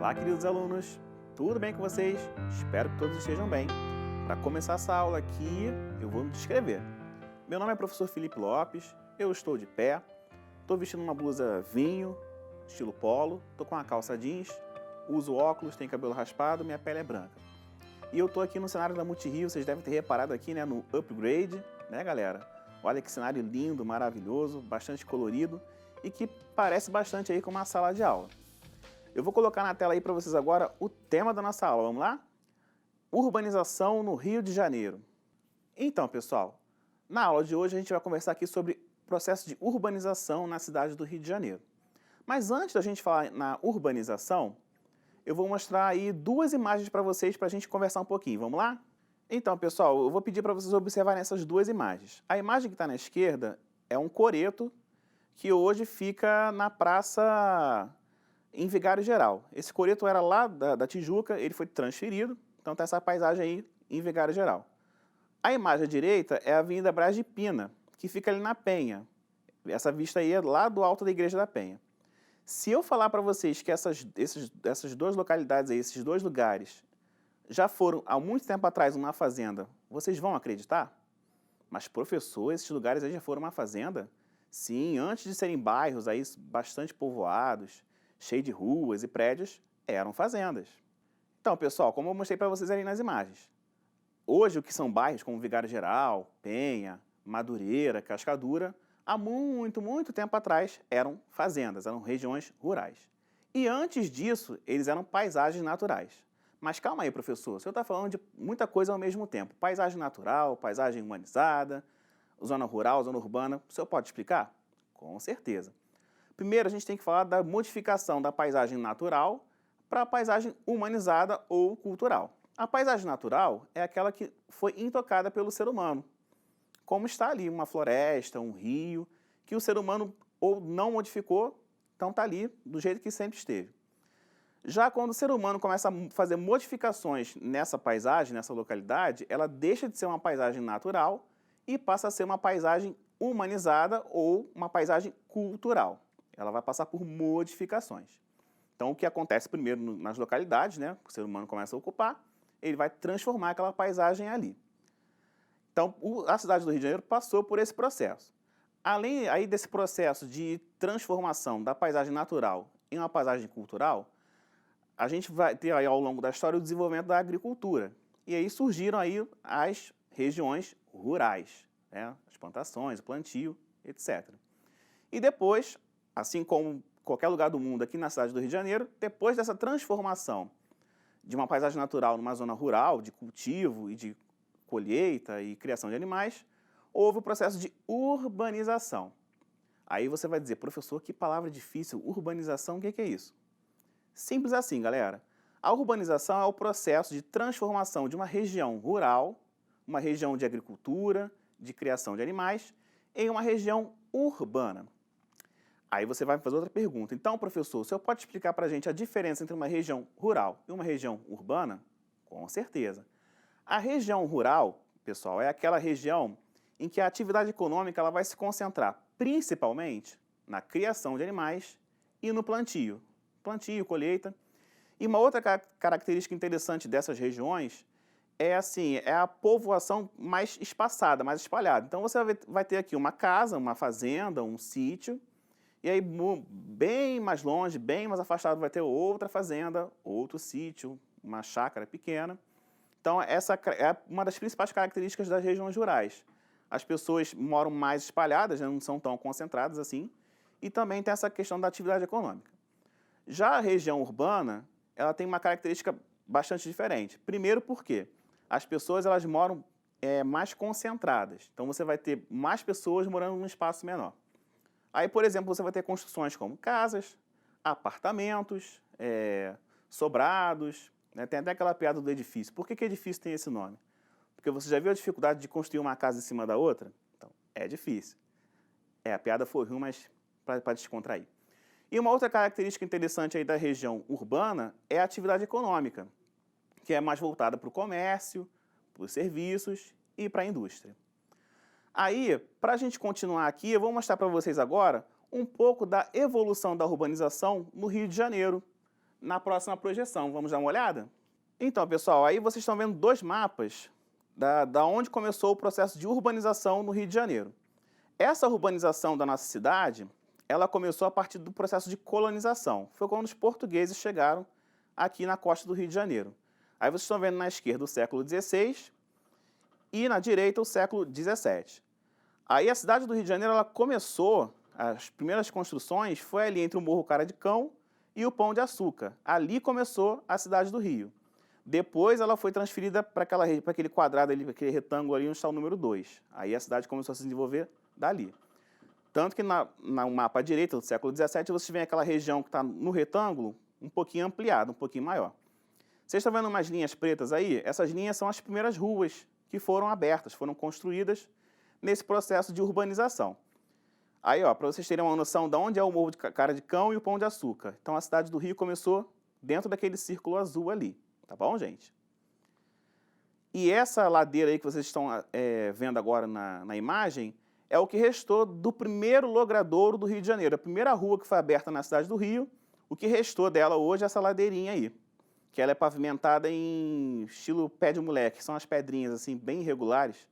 Olá, queridos alunos! Tudo bem com vocês? Espero que todos estejam bem. Para começar essa aula aqui, eu vou me descrever. Meu nome é professor Felipe Lopes, eu estou de pé, estou vestindo uma blusa vinho, estilo polo, estou com uma calça jeans, uso óculos, tenho cabelo raspado, minha pele é branca. E eu estou aqui no cenário da Multirio, vocês devem ter reparado aqui, né, no upgrade, né, galera? Olha que cenário lindo, maravilhoso, bastante colorido e que parece bastante aí com uma sala de aula. Eu vou colocar na tela aí para vocês agora o tema da nossa aula, vamos lá? Urbanização no Rio de Janeiro. Então, pessoal, na aula de hoje a gente vai conversar aqui sobre o processo de urbanização na cidade do Rio de Janeiro. Mas antes da gente falar na urbanização, eu vou mostrar aí duas imagens para vocês para a gente conversar um pouquinho, vamos lá? Então, pessoal, eu vou pedir para vocês observarem essas duas imagens. A imagem que está na esquerda é um coreto que hoje fica na praça em Vigário Geral. Esse coreto era lá da Tijuca, ele foi transferido, então está essa paisagem aí em Vigário Geral. A imagem à direita é a Avenida Brás de Pina, que fica ali na Penha. Essa vista aí é lá do alto da Igreja da Penha. Se eu falar para vocês que essas duas localidades aí, esses dois lugares, já foram há muito tempo atrás uma fazenda, vocês vão acreditar? Mas, professor, esses lugares aí já foram uma fazenda? Sim, antes de serem bairros aí bastante povoados, cheio de ruas e prédios, eram fazendas. Então, pessoal, como eu mostrei para vocês ali nas imagens, hoje o que são bairros como Vigário Geral, Penha, Madureira, Cascadura, há muito tempo atrás eram fazendas, eram regiões rurais. E antes disso, eles eram paisagens naturais. Mas calma aí, professor, o senhor está falando de muita coisa ao mesmo tempo. Paisagem natural, paisagem humanizada, zona rural, zona urbana, o senhor pode explicar? Com certeza. Primeiro, a gente tem que falar da modificação da paisagem natural para a paisagem humanizada ou cultural. A paisagem natural é aquela que foi intocada pelo ser humano, como está ali uma floresta, um rio, que o ser humano ou não modificou, então está ali do jeito que sempre esteve. Já quando o ser humano começa a fazer modificações nessa paisagem, nessa localidade, ela deixa de ser uma paisagem natural e passa a ser uma paisagem humanizada ou uma paisagem cultural. Ela vai passar por modificações. Então, o que acontece primeiro nas localidades, né? O ser humano começa a ocupar, ele vai transformar aquela paisagem ali. Então, a cidade do Rio de Janeiro passou por esse processo. Além aí desse processo de transformação da paisagem natural em uma paisagem cultural, a gente vai ter aí ao longo da história o desenvolvimento da agricultura. E aí surgiram aí as regiões rurais, né? As plantações, o plantio, etc. E depois, assim como qualquer lugar do mundo aqui na cidade do Rio de Janeiro, depois dessa transformação de uma paisagem natural numa zona rural, de cultivo e de colheita e criação de animais, houve o processo de urbanização. Aí você vai dizer, professor, que palavra difícil, urbanização, o que é isso? Simples assim, galera. A urbanização é o processo de transformação de uma região rural, uma região de agricultura, de criação de animais, em uma região urbana. Aí você vai fazer outra pergunta. Então, professor, o senhor pode explicar para a gente a diferença entre uma região rural e uma região urbana? Com certeza. A região rural, pessoal, é aquela região em que a atividade econômica ela vai se concentrar principalmente na criação de animais e no plantio. Plantio, colheita. E uma outra característica interessante dessas regiões é a povoação mais espaçada, mais espalhada. Então você vai ter aqui uma casa, uma fazenda, um sítio, e aí bem mais longe, bem mais afastado, vai ter outra fazenda, outro sítio, uma chácara pequena. Então essa é uma das principais características das regiões rurais. As pessoas moram mais espalhadas, né, não são tão concentradas assim, e também tem essa questão da atividade econômica. Já a região urbana, ela tem uma característica bastante diferente. Primeiro porque as pessoas elas moram mais concentradas. Então você vai ter mais pessoas morando num espaço menor. Aí, por exemplo, você vai ter construções como casas, apartamentos, sobrados, né? Tem até aquela piada do edifício. Por que edifício tem esse nome? Porque você já viu a dificuldade de construir uma casa em cima da outra? Então, é difícil. A piada foi ruim, mas para descontrair. E uma outra característica interessante aí da região urbana é a atividade econômica, que é mais voltada para o comércio, para os serviços e para a indústria. Aí, para a gente continuar aqui, eu vou mostrar para vocês agora um pouco da evolução da urbanização no Rio de Janeiro, na próxima projeção. Vamos dar uma olhada? Então, pessoal, aí vocês estão vendo dois mapas da onde começou o processo de urbanização no Rio de Janeiro. Essa urbanização da nossa cidade, ela começou a partir do processo de colonização. Foi quando os portugueses chegaram aqui na costa do Rio de Janeiro. Aí vocês estão vendo na esquerda o século XVI e na direita o século XVII. Aí a cidade do Rio de Janeiro, ela começou, as primeiras construções foi ali entre o Morro Cara de Cão e o Pão de Açúcar. Ali começou a cidade do Rio. Depois ela foi transferida para aquele quadrado ali, aquele retângulo ali onde está o número 2. Aí a cidade começou a se desenvolver dali. Tanto que no mapa à direita do século XVII, você vê aquela região que está no retângulo um pouquinho ampliada, um pouquinho maior. Vocês estão vendo umas linhas pretas aí? Essas linhas são as primeiras ruas que foram abertas, foram construídas nesse processo de urbanização. Aí, ó, para vocês terem uma noção de onde é o Morro de Cara de Cão e o Pão de Açúcar. Então, a cidade do Rio começou dentro daquele círculo azul ali. Tá bom, gente? E essa ladeira aí que vocês estão vendo agora na imagem é o que restou do primeiro logradouro do Rio de Janeiro. A primeira rua que foi aberta na cidade do Rio, o que restou dela hoje é essa ladeirinha aí, que ela é pavimentada em estilo pé de moleque, são as pedrinhas assim bem irregulares.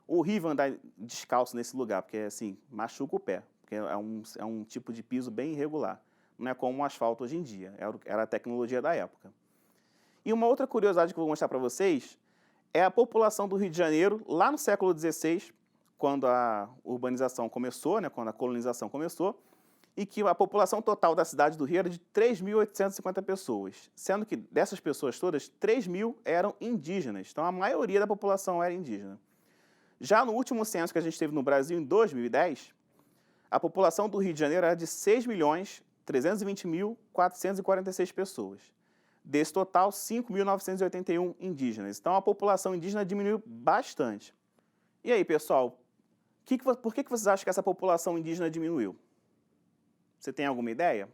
Horrível andar descalço nesse lugar, porque assim, machuca o pé, porque é um tipo de piso bem irregular. Não é como o asfalto hoje em dia, era a tecnologia da época. E uma outra curiosidade que eu vou mostrar para vocês é a população do Rio de Janeiro, lá no século XVI, quando a urbanização começou, né, quando a colonização começou, e que a população total da cidade do Rio era de 3.850 pessoas, sendo que dessas pessoas todas, 3.000 eram indígenas. Então, a maioria da população era indígena. Já no último censo que a gente teve no Brasil, em 2010, a população do Rio de Janeiro era de 6.320.446 pessoas. Desse total, 5.981 indígenas. Então, a população indígena diminuiu bastante. E aí, pessoal, por que vocês acham que essa população indígena diminuiu? Você tem alguma ideia?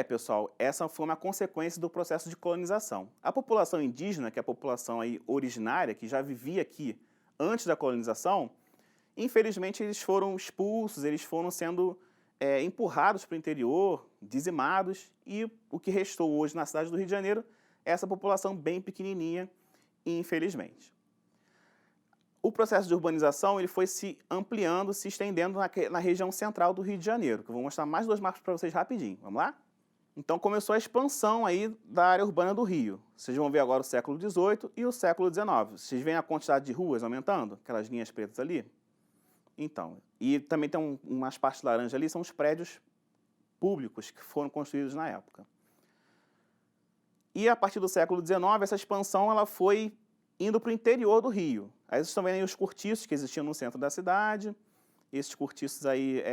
Pessoal, essa foi uma consequência do processo de colonização. A população indígena, que é a população aí originária, que já vivia aqui antes da colonização, infelizmente eles foram expulsos, eles foram sendo empurrados para o interior, dizimados, e o que restou hoje na cidade do Rio de Janeiro é essa população bem pequenininha, infelizmente. O processo de urbanização ele foi se ampliando, se estendendo na região central do Rio de Janeiro, que eu vou mostrar mais dois mapas para vocês rapidinho. Vamos lá? Então começou a expansão aí da área urbana do Rio. Vocês vão ver agora o século XVIII e o século XIX. Vocês veem a quantidade de ruas aumentando? Aquelas linhas pretas ali? Então, e também tem umas partes laranjas ali, são os prédios públicos que foram construídos na época. E a partir do século XIX, essa expansão ela foi indo para o interior do Rio. Aí vocês estão vendo aí os cortiços que existiam no centro da cidade. Esses cortiços aí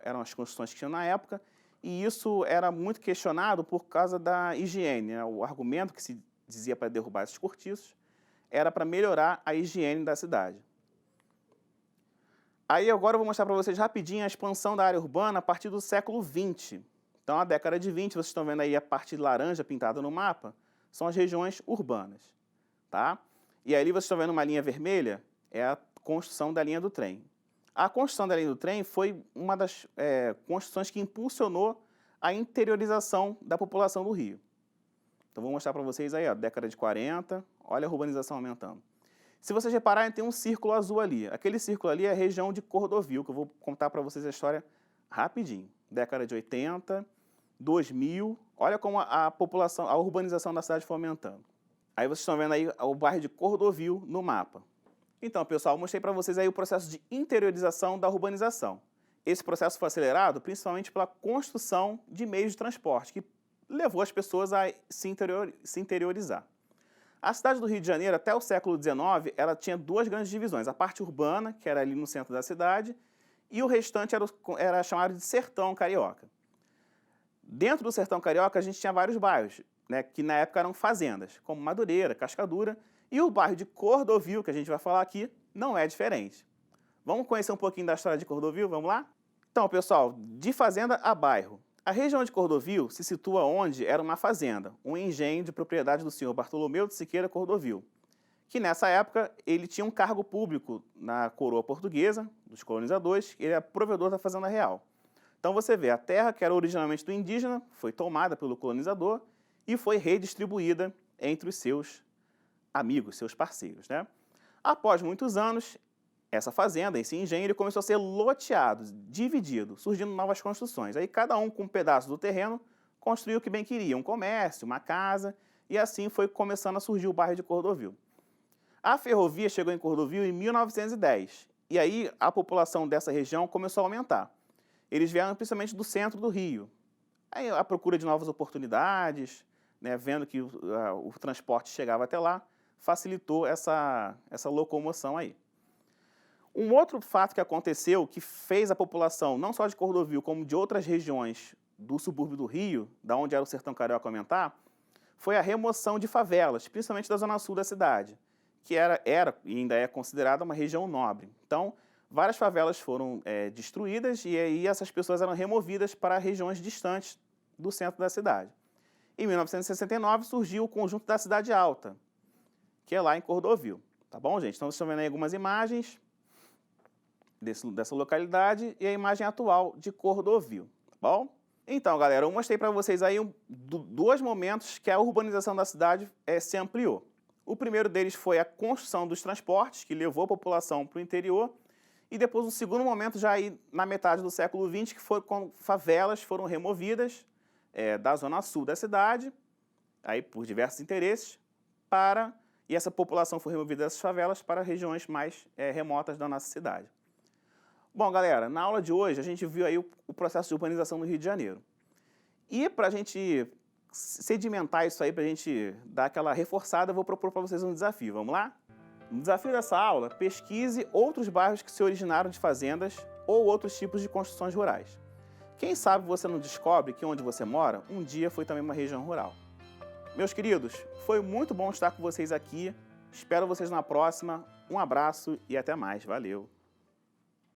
eram as construções que tinham na época. E isso era muito questionado por causa da higiene, né? O argumento que se dizia para derrubar esses cortiços era para melhorar a higiene da cidade. Aí agora eu vou mostrar para vocês rapidinho a expansão da área urbana a partir do século XX. Então, a década de 20, vocês estão vendo aí a parte laranja pintada no mapa, são as regiões urbanas. Tá? E ali vocês estão vendo uma linha vermelha, é a construção da linha do trem. A construção da linha do trem foi uma das construções que impulsionou a interiorização da população do Rio. Então, vou mostrar para vocês aí, ó, década de 40, olha a urbanização aumentando. Se vocês repararem, tem um círculo azul ali. Aquele círculo ali é a região de Cordovil, que eu vou contar para vocês a história rapidinho. Década de 80, 2000, olha como a população, a urbanização da cidade foi aumentando. Aí vocês estão vendo aí o bairro de Cordovil no mapa. Então, pessoal, eu mostrei para vocês aí o processo de interiorização da urbanização. Esse processo foi acelerado principalmente pela construção de meios de transporte, que levou as pessoas a se interiorizar. A cidade do Rio de Janeiro, até o século XIX, ela tinha duas grandes divisões. A parte urbana, que era ali no centro da cidade, e o restante era chamado de Sertão Carioca. Dentro do Sertão Carioca, a gente tinha vários bairros, né, que na época eram fazendas, como Madureira, Cascadura, e o bairro de Cordovil, que a gente vai falar aqui, não é diferente. Vamos conhecer um pouquinho da história de Cordovil? Vamos lá? Então, pessoal, de fazenda a bairro. A região de Cordovil se situa onde era uma fazenda, um engenho de propriedade do senhor Bartolomeu de Siqueira Cordovil, que nessa época ele tinha um cargo público na coroa portuguesa, dos colonizadores, ele era provedor da fazenda real. Então você vê, a terra que era originalmente do indígena foi tomada pelo colonizador e foi redistribuída entre os seus amigos, seus parceiros, né? Após muitos anos, essa fazenda, esse engenho, ele começou a ser loteado, dividido, surgindo novas construções. Aí cada um com um pedaço do terreno construiu o que bem queria, um comércio, uma casa, e assim foi começando a surgir o bairro de Cordovil. A ferrovia chegou em Cordovil em 1910, e aí a população dessa região começou a aumentar. Eles vieram principalmente do centro do Rio. Aí a procura de novas oportunidades, né, vendo que o transporte chegava até lá, facilitou essa locomoção aí. Um outro fato que aconteceu, que fez a população, não só de Cordovil, como de outras regiões do subúrbio do Rio, da onde era o sertão carioca aumentar, foi a remoção de favelas, principalmente da zona sul da cidade, que era e ainda é considerada uma região nobre. Então, várias favelas foram destruídas e aí essas pessoas eram removidas para regiões distantes do centro da cidade. Em 1969 surgiu o conjunto da Cidade Alta, que é lá em Cordovil. Tá bom, gente? Então, vocês estão vendo aí algumas imagens dessa localidade e a imagem atual de Cordovil, tá bom? Então, galera, eu mostrei para vocês aí dois momentos que a urbanização da cidade se ampliou. O primeiro deles foi a construção dos transportes, que levou a população para o interior, e depois um segundo momento, já aí na metade do século XX, que foi quando favelas foram removidas da zona sul da cidade, aí por diversos interesses, e essa população foi removida dessas favelas para regiões mais remotas da nossa cidade. Bom, galera, na aula de hoje a gente viu aí o processo de urbanização no Rio de Janeiro. E para a gente sedimentar isso aí, para a gente dar aquela reforçada, eu vou propor para vocês um desafio. Vamos lá? No desafio dessa aula, pesquise outros bairros que se originaram de fazendas ou outros tipos de construções rurais. Quem sabe você não descobre que onde você mora, um dia foi também uma região rural. Meus queridos, foi muito bom estar com vocês aqui. Espero vocês na próxima. Um abraço e até mais. Valeu!